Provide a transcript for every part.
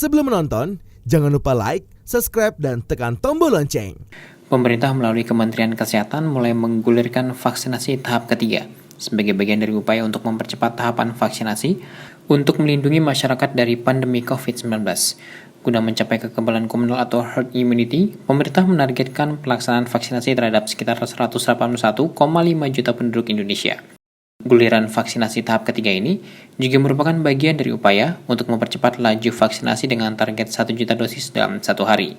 Sebelum menonton, jangan lupa like, subscribe, dan tekan tombol lonceng. Pemerintah melalui Kementerian Kesehatan mulai menggulirkan vaksinasi tahap ketiga sebagai bagian dari upaya untuk mempercepat tahapan vaksinasi untuk melindungi masyarakat dari pandemi COVID-19. Guna mencapai kekebalan komunal atau herd immunity, pemerintah menargetkan pelaksanaan vaksinasi terhadap sekitar 181,5 juta penduduk Indonesia. Guliran vaksinasi tahap ketiga ini juga merupakan bagian dari upaya untuk mempercepat laju vaksinasi dengan target 1 juta dosis dalam satu hari.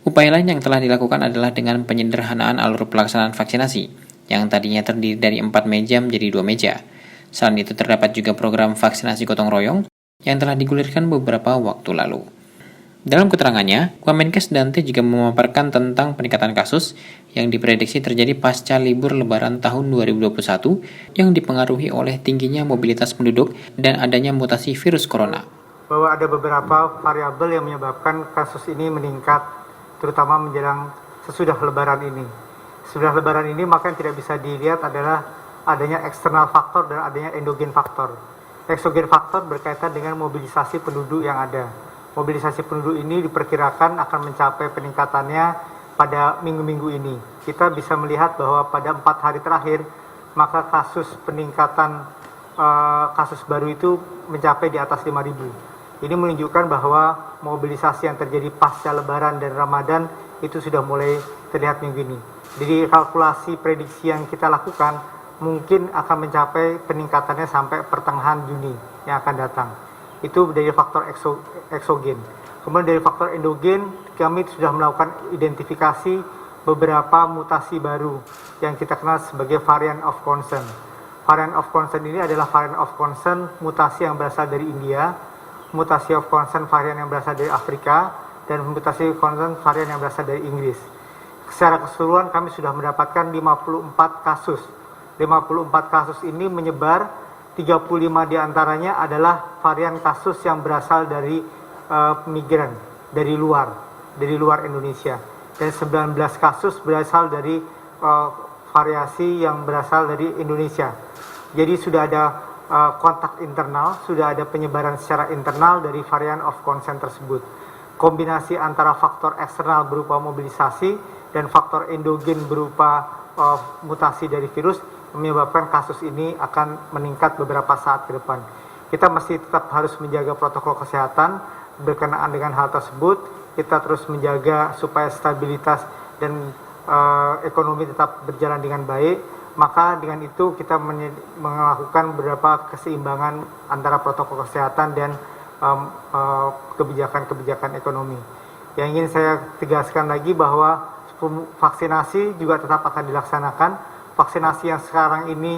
Upaya lain yang telah dilakukan adalah dengan penyederhanaan alur pelaksanaan vaksinasi, yang tadinya terdiri dari 4 meja menjadi 2 meja. Selain itu terdapat juga program vaksinasi gotong royong yang telah digulirkan beberapa waktu lalu. Dalam keterangannya, Wamenkes Dante juga memaparkan tentang peningkatan kasus yang diprediksi terjadi pasca libur lebaran tahun 2021 yang dipengaruhi oleh tingginya mobilitas penduduk dan adanya mutasi virus corona. Bahwa ada beberapa variabel yang menyebabkan kasus ini meningkat, terutama menjelang sesudah lebaran ini. Sesudah lebaran ini maka yang tidak bisa dilihat adalah adanya eksternal faktor dan adanya endogen faktor. Eksogen faktor berkaitan dengan mobilisasi penduduk yang ada. Mobilisasi penduduk ini diperkirakan akan mencapai peningkatannya pada minggu-minggu ini. Kita bisa melihat bahwa pada 4 hari terakhir, maka kasus peningkatan kasus baru itu mencapai di atas 5.000. Ini menunjukkan bahwa mobilisasi yang terjadi pasca Lebaran dan Ramadan itu sudah mulai terlihat minggu ini. Jadi kalkulasi prediksi yang kita lakukan mungkin akan mencapai peningkatannya sampai pertengahan Juni yang akan datang. Itu dari faktor eksogen. Kemudian dari faktor endogen, kami sudah melakukan identifikasi beberapa mutasi baru yang kita kenal sebagai variant of concern. Variant of concern ini adalah variant of concern mutasi yang berasal dari India, mutasi of concern varian yang berasal dari Afrika, dan mutasi of concern varian yang berasal dari Inggris. Secara keseluruhan kami sudah mendapatkan 54 kasus. 54 kasus ini menyebar, 35 diantaranya adalah varian kasus yang berasal dari migran, dari luar Indonesia. Dan 19 kasus berasal dari variasi yang berasal dari Indonesia. Jadi sudah ada kontak internal, sudah ada penyebaran secara internal dari varian of concern tersebut. Kombinasi antara faktor eksternal berupa mobilisasi dan faktor endogen berupa mutasi dari virus menyebabkan kasus ini akan meningkat beberapa saat ke depan. Kita masih tetap harus menjaga protokol kesehatan berkenaan dengan hal tersebut. Kita terus menjaga supaya stabilitas dan ekonomi tetap berjalan dengan baik. Maka dengan itu kita melakukan beberapa keseimbangan antara protokol kesehatan dan kebijakan-kebijakan ekonomi. Yang ingin saya tegaskan lagi bahwa vaksinasi juga tetap akan dilaksanakan. Vaksinasi yang sekarang ini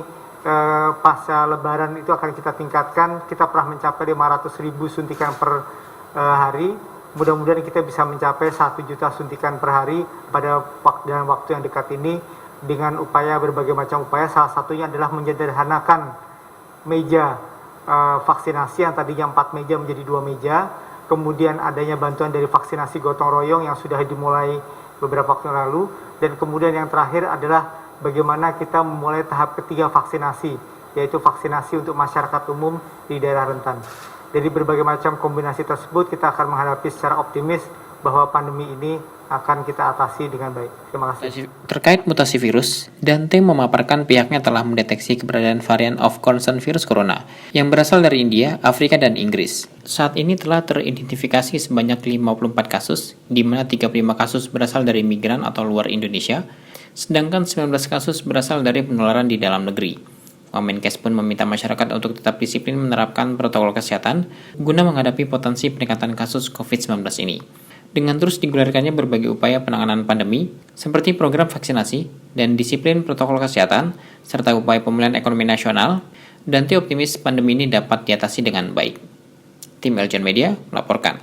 pasca Lebaran itu akan kita tingkatkan. Kita pernah mencapai 500.000 suntikan per hari. Mudah-mudahan kita bisa mencapai 1 juta suntikan per hari pada dalam waktu yang dekat ini dengan upaya berbagai macam upaya. Salah satunya adalah menyederhanakan meja vaksinasi yang tadinya 4 meja menjadi 2 meja. Kemudian adanya bantuan dari vaksinasi gotong royong yang sudah dimulai beberapa waktu lalu. Dan kemudian yang terakhir adalah bagaimana kita memulai tahap ketiga vaksinasi, yaitu vaksinasi untuk masyarakat umum di daerah rentan. Dari berbagai macam kombinasi tersebut, kita akan menghadapi secara optimis bahwa pandemi ini akan kita atasi dengan baik. Terima kasih. Terkait mutasi virus, Dante memaparkan pihaknya telah mendeteksi keberadaan varian of concern virus corona yang berasal dari India, Afrika, dan Inggris. Saat ini telah teridentifikasi sebanyak 54 kasus, di mana 35 kasus berasal dari migran atau luar Indonesia, sedangkan 19 kasus berasal dari penularan di dalam negeri. Wamenkes pun meminta masyarakat untuk tetap disiplin menerapkan protokol kesehatan guna menghadapi potensi peningkatan kasus COVID-19 ini. Dengan terus digulirkannya berbagai upaya penanganan pandemi, seperti program vaksinasi dan disiplin protokol kesehatan, serta upaya pemulihan ekonomi nasional, Dante optimis pandemi ini dapat diatasi dengan baik. Tim Eljon Media melaporkan.